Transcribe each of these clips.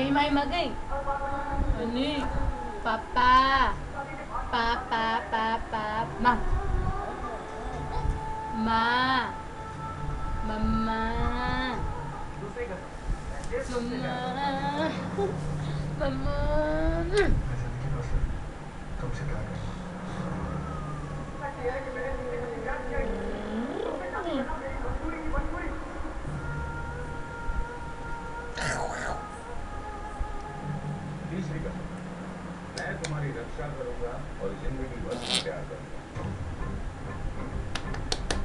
May magay. Ani? Papa. Ma. Mama. तुमसे प्यार करता मैं तुम्हारी रक्षा करूंगा और जिंदगी भर प्यार करूंगा।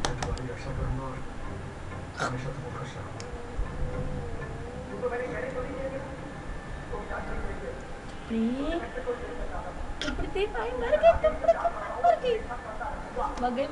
मैं तुम्हारी रक्षा करूंगा और हमेशा तुम्हें खुश रखूंगा। Seperti main lagi, seperti. Magai,